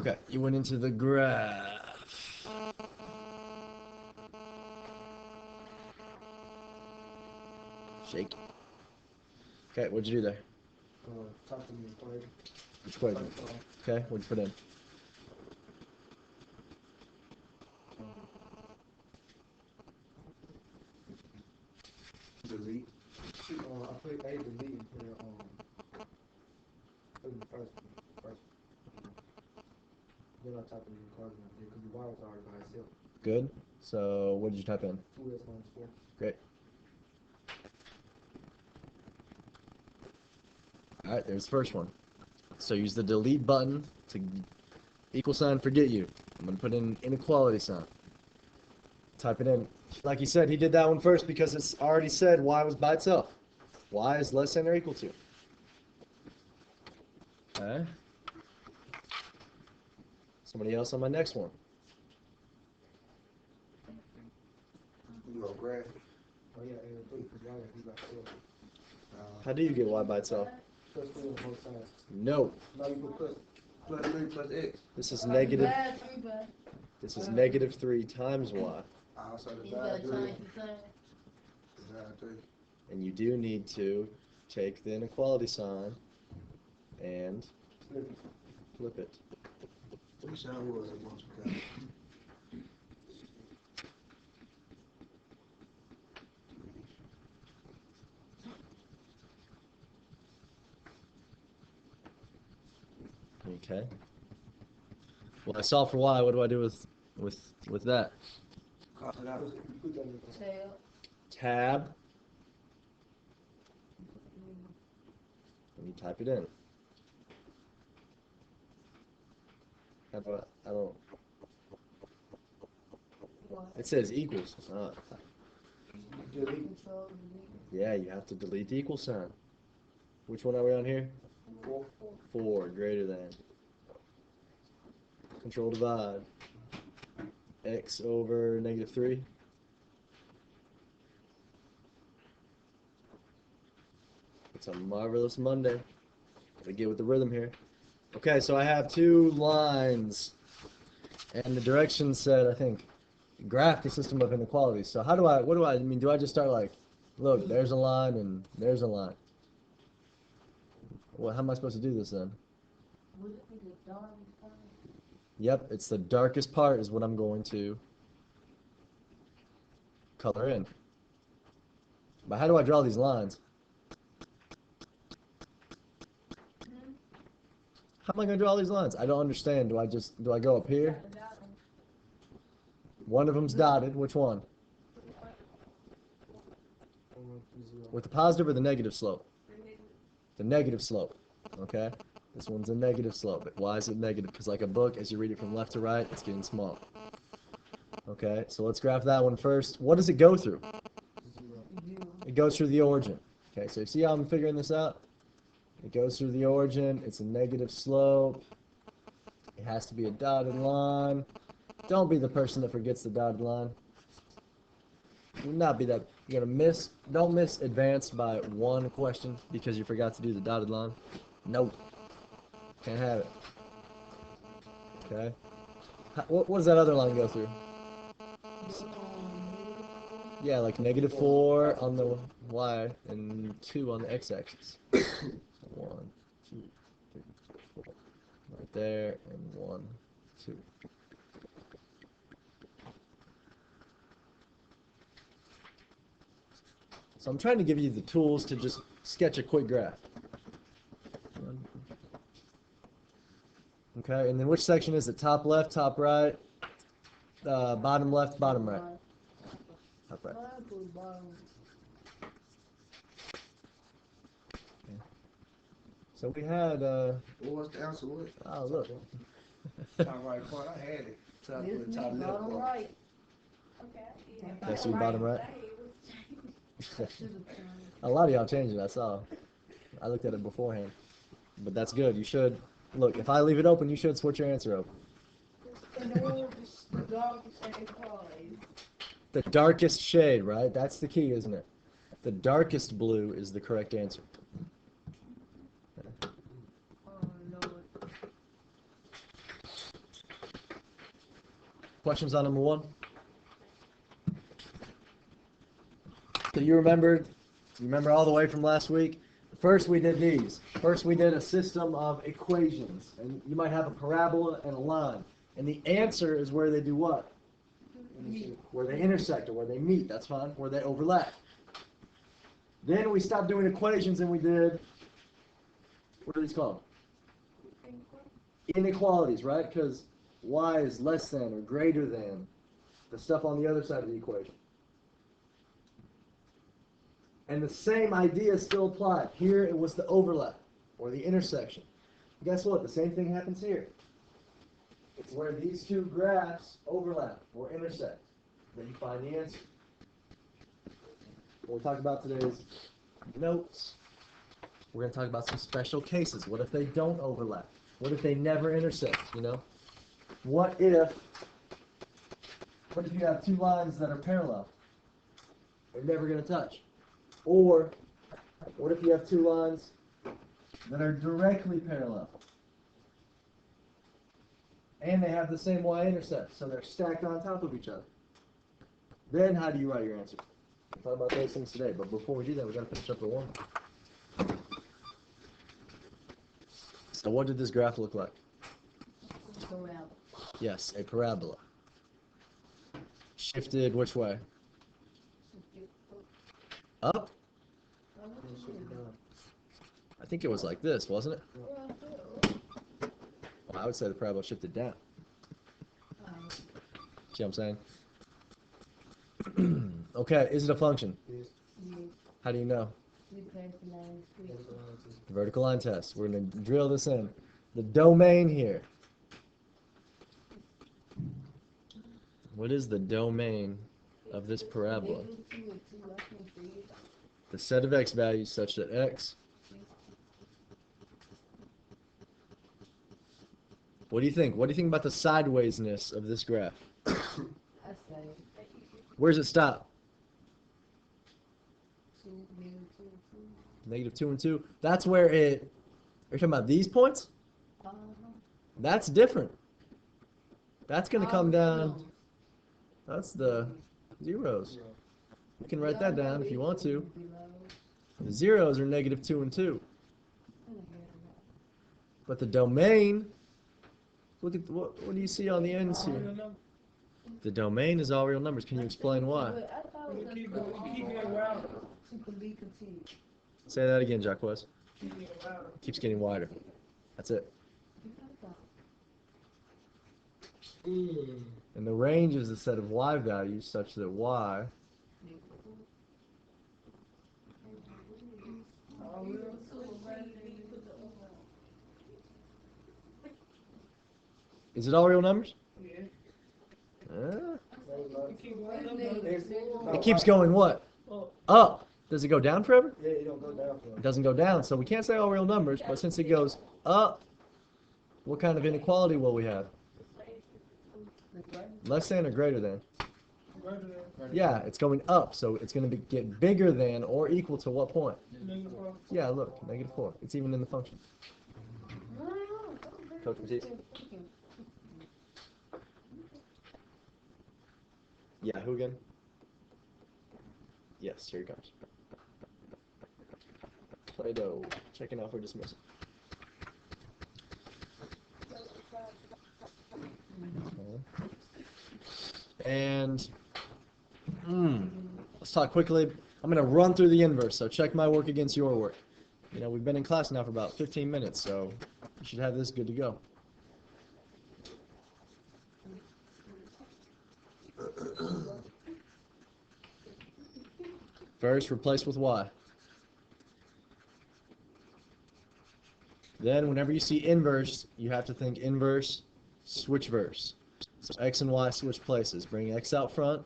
Okay, you went into the graph. Shake. Okay, what'd you do there? Type in the equation. Which equation? Okay, what'd you put in? Delete. I put A delete and put in the first. Then I type in the equation because the Y was already by itself. Good. So what did you type in? 2s minus 4. Great. All right, there's the first one. So use the delete button to equal sign forget you. I'm going to put in inequality sign. Type it in. Like he said, he did that one first because it's already said y was by itself. Y is less than or equal to. Okay. Somebody else on my next one. You go graph. Oh yeah, A delete because Y is by itself. How do you get y by itself? Plus 3 on both sides. No. Now you put plus 3 plus x. This is negative. This is negative 3 times y. So divide 3. Divide 3. And you do need to take the inequality sign and flip it. Wish I was a multiplier. Okay. Well, I solved for y. What do I do with that? Tab. And you type it in. How do I don't. It says equals. Yeah, you have to delete the equal sign. Which one are we on here? 4. 4 greater than. Control divide. X over negative 3. It's a marvelous Monday. Gotta get with the rhythm here. Okay, so I have 2 lines. And the directions said, I think, graph the system of inequalities. So what do I just start like, look, there's a line and there's a line. Well, how am I supposed to do this then? Would it be the darkest part? Yep, it's the darkest part is what I'm going to color in. But how do I draw these lines? How am I going to draw these lines? I don't understand. Do I go up here? One of them's dotted. Which one? With the positive or the negative slope? The negative slope. Okay? This one's a negative slope. Why is it negative? Because like a book, as you read it from left to right, it's getting small. Okay, so let's graph that one first. What does it go through? It goes through the origin. Okay, so you see how I'm figuring this out? It goes through the origin. It's a negative slope. It has to be a dotted line. Don't be the person that forgets the dotted line. Do not be that. You're going to miss. Don't miss advanced by one question because you forgot to do the dotted line. Nope. Can't have it. Okay. What does that other line go through? Yeah, like negative 4 on the y and 2 on the x-axis. 1, 2, 3, 4. Right there, and 1, 2. So I'm trying to give you the tools to just sketch a quick graph. Okay, and then which section is it? Top left, top right, bottom left, bottom right. Top right. Okay. So we had. What's the answer? What? Oh, look. Top right corner. I had it. Top left corner. Right. That's your bottom right. A lot of y'all changed it. I saw. I looked at it beforehand, but that's good. You should look. If I leave it open, you should switch your answer open. The darkest shade, right? That's the key, isn't it? The darkest blue is the correct answer. Questions on number 1? So you remember all the way from last week? First we did these. First we did a system of equations. And you might have a parabola and a line. And the answer is where they do what? Where they intersect or where they meet. That's fine. Where they overlap. Then we stopped doing equations and we did, what are these called? Inequalities, right? Because y is less than or greater than the stuff on the other side of the equation. And the same idea still applied. Here it was the overlap or the intersection. Guess what? The same thing happens here. It's where these two graphs overlap or intersect. Then you find the answer. What we talked about today is notes. We're going to talk about some special cases. What if they don't overlap? What if they never intersect, you know? What if you have two lines that are parallel? They're never going to touch. Or, what if you have two lines that are directly parallel? And they have the same y-intercept, so they're stacked on top of each other. Then how do you write your answer? We'll talk about those things today, but before we do that, we've got to finish up the one. So what did this graph look like? Parabola. Yes, a parabola. Shifted which way? Up? I think it was like this, wasn't it? Well, I would say the parabola shifted down. See what I'm saying? Okay, is it a function? Yes. How do you know? The vertical line test. We're going to drill this in. The domain here. What is the domain of this parabola? The set of x values such that x. What do you think? What do you think about the sidewaysness of this graph? Where's it stop? Negative 2 and 2. That's where it. Are you talking about these points? That's different. That's going to come down. That's the zeros. You can write that down if you want to. The zeros are negative 2 and 2. But the domain, look at what do you see on the ends here? The domain is all real numbers. Can you explain why? Say that again, Jacques. Keeps getting wider. That's it. And the range is a set of y values such that y is it all real numbers? It keeps going what? Up. Does it go down forever? Yeah, it don't go down. It doesn't go down, so we can't say all real numbers, but since it goes up, what kind of inequality will we have? Less than or greater than? Yeah, it's going up, so it's going to get bigger than or equal to what point? Yeah, look, negative 4. It's even in the function. Coach Matisse? Yeah, who again? Yes, here he comes. Play-Doh. Checking out for dismissal. And let's talk quickly. I'm going to run through the inverse, so check my work against your work. You know, we've been in class now for about 15 minutes, so you should have this good to go. First, replace with y. Then, whenever you see inverse, you have to think inverse, switch verse. So x and y switch places. Bring x out front,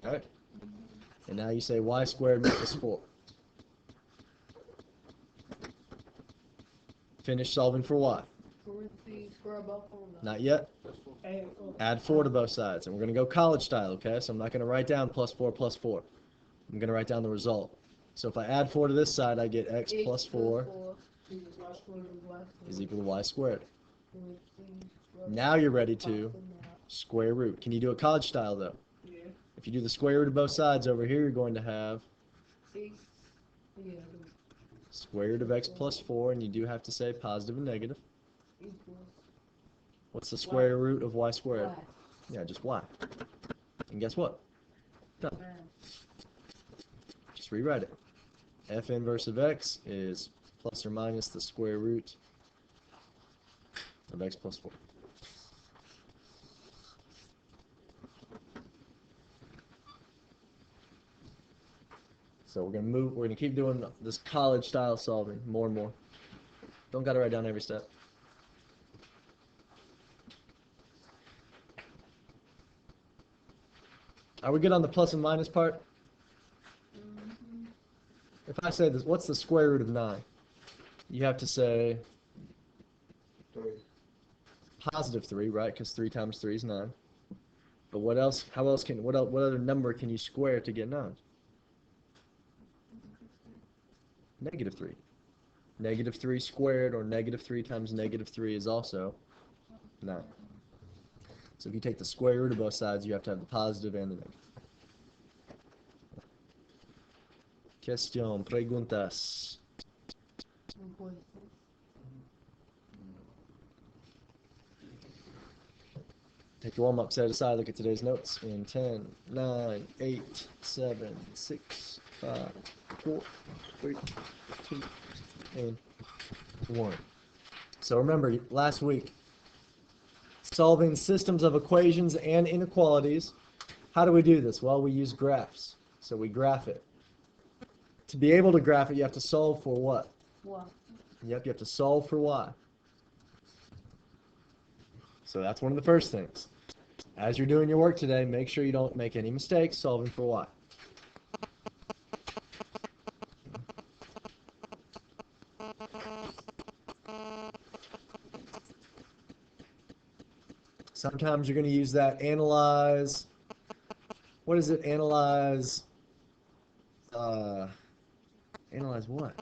right? And now you say y squared minus 4. Finish solving for y. Not yet. Add 4 to both sides. And we're going to go college style, okay? So I'm not going to write down plus 4 plus 4. I'm going to write down the result. So if I add 4 to this side, I get x plus 4 is equal to y squared. Now you're ready to Square root. Can you do it college style though? Yeah. If you do the square root of both sides over here, you're going to have 6. Yeah. square root of x plus 4, and you do have to say positive and negative. Equals What's the square root of y squared? y. Yeah, just y. And guess what? Done. Just rewrite it. F inverse of x is plus or minus the square root of x plus 4. So we're going to keep doing this college style solving more and more. Don't got to write down every step. Are we good on the plus and minus part? Mm-hmm. If I say this, what's the square root of 9? You have to say 3. positive 3, right? Because 3 times 3 is 9. But what else? What other number can you square to get 9? Negative 3. Negative 3 squared, or negative 3 times negative 3 is also 9. So if you take the square root of both sides, you have to have the positive and the negative. Question, preguntas. Take your warm-up, set it aside, look at today's notes in 10, 9, 8, 7, 6, 5, 4, 3, 2, and 1. So remember, last week, solving systems of equations and inequalities. How do we do this? Well, we use graphs. So we graph it. To be able to graph it, you have to solve for what? Y. Yep, you have to solve for y. So that's one of the first things. As you're doing your work today, make sure you don't make any mistakes solving for y. Sometimes you're going to use that analyze. What is it? Analyze. Analyze what?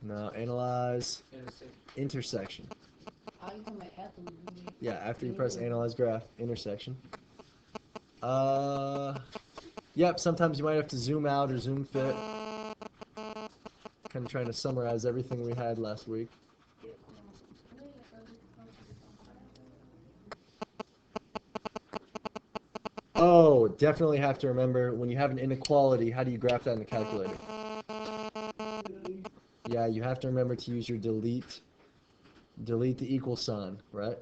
No, analyze intersection. Yeah, after you press analyze graph, intersection. Yep, sometimes you might have to zoom out or zoom fit. Kind of trying to summarize everything we had last week. Oh, definitely have to remember, when you have an inequality, how do you graph that in the calculator? Yeah, you have to remember to use your delete the equal sign, right?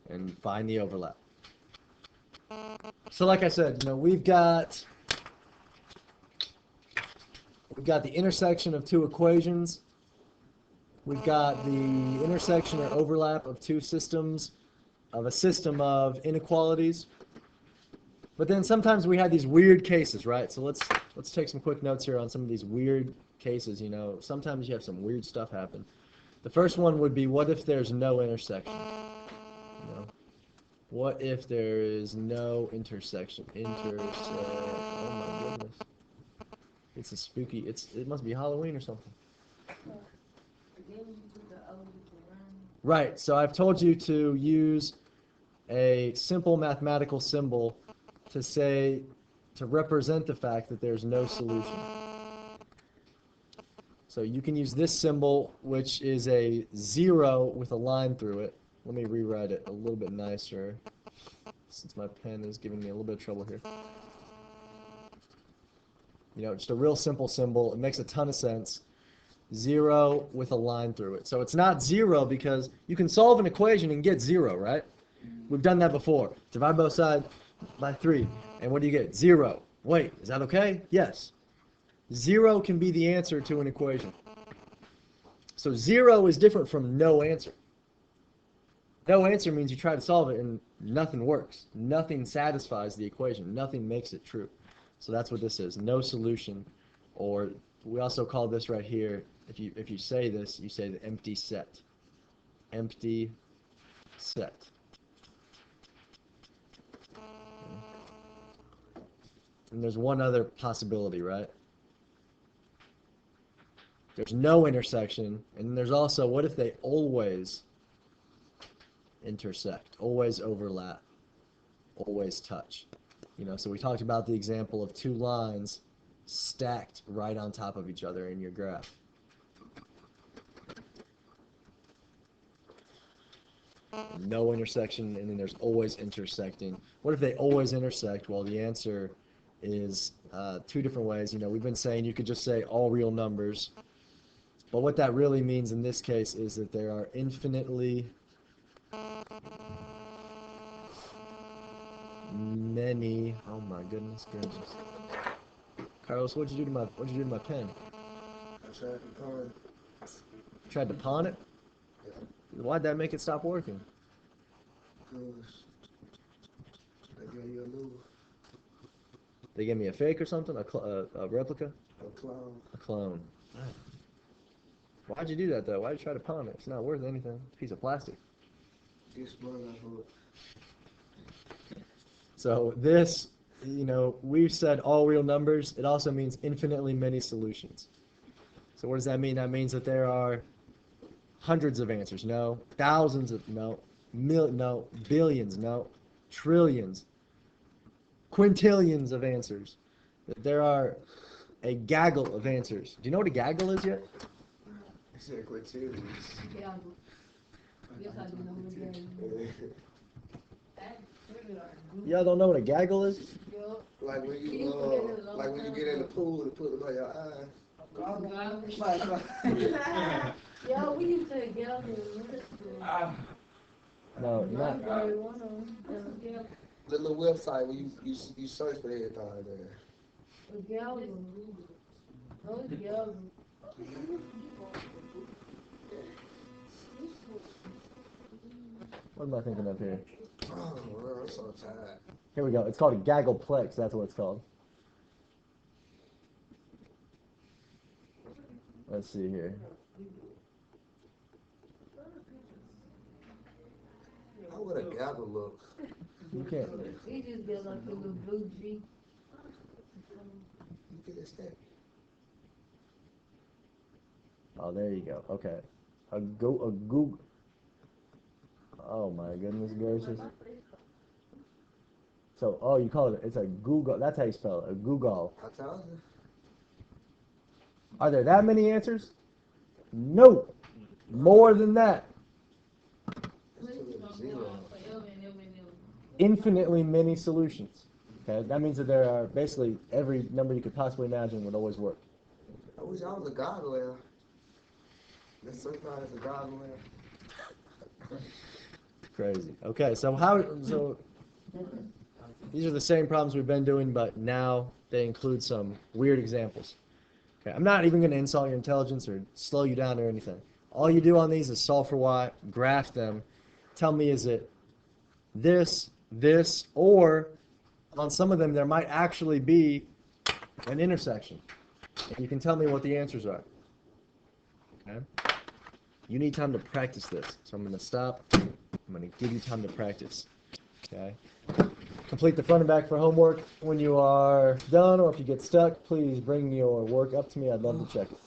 And find the overlap. So like I said, we've got the intersection of two equations. We've got the intersection or overlap of two systems, of a system of inequalities. But then sometimes we had these weird cases, right? So let's take some quick notes here on some of these weird cases. Sometimes you have some weird stuff happen. The first one would be, what if there's no intersection? What if there is no intersection? Oh my goodness. It's a spooky, it must be Halloween or something. Right, so I've told you to use a simple mathematical symbol to represent the fact that there's no solution. So you can use this symbol, which is a 0 with a line through it. Let me rewrite it a little bit nicer, since my pen is giving me a little bit of trouble here. Just a real simple symbol. It makes a ton of sense. 0 with a line through it. So it's not 0 because you can solve an equation and get 0, right? We've done that before. Divide both sides by 3. And what do you get? 0. Wait, is that okay? Yes. 0 can be the answer to an equation. So 0 is different from no answer. No answer means you try to solve it and nothing works. Nothing satisfies the equation. Nothing makes it true. So that's what this is. No solution. Or we also call this right here, if you say this, you say the empty set. Empty set. And there's one other possibility, right? There's no intersection. And then there's also, what if they always intersect, always overlap, always touch? You know, so we talked about the example of two lines stacked right on top of each other in your graph. No intersection, and then there's always intersecting. What if they always intersect? Well, the answer is two different ways. You know, we've been saying you could just say all real numbers, but what that really means in this case is that there are infinitely many. Oh my goodness gracious, Carlos, what'd you do to my pen? I tried to pawn. Tried to pawn it? Why'd that make it stop working? Because they gave you a new, They gave me a fake or something? A replica? a clown. A clone. Why'd you do that though? Why'd you try to pawn it? It's not worth anything. It's a piece of plastic. This one I bought. So this, you know, we've said all real numbers. It also means infinitely many solutions. So what does that mean? That means that there are hundreds of answers, no. Thousands of, no. No. Billions, no. Trillions. Quintillions of answers. That there are a gaggle of answers. Do you know what a gaggle is yet? I said quintillions. Yeah. Yes, I do know what that is. Y'all don't know what a gaggle is? Like when you get in the pool and put it on your eye. Yeah, we used to get up in the No, not. The little website where you search for everything there. What am I thinking of here? Oh, bro, I'm so tired. Here we go. It's called a gaggleplex. That's what it's called. Let's see here. How would a gaggle look? You can't. We just get like a little blue G. You get that. Oh, there you go. Okay. A Google. Oh my goodness gracious. So, oh, you call it, it's a Google. That's how you spell it. A Google. I told you. Are there that many answers? No. More than that. Zero. Infinitely many solutions. Okay, that means that there are basically every number you could possibly imagine would always work. I wish I was a god layer. There's sometimes a god layer. Crazy. Okay, so these are the same problems we've been doing, but now they include some weird examples. Okay, I'm not even going to insult your intelligence or slow you down or anything. All you do on these is solve for y, graph them, tell me is it this, or on some of them there might actually be an intersection. And you can tell me what the answers are. Okay? You need time to practice this. So I'm going to stop. I'm going to give you time to practice. Okay? Complete the front and back for homework. When you are done or if you get stuck, please bring your work up to me. I'd love to check it.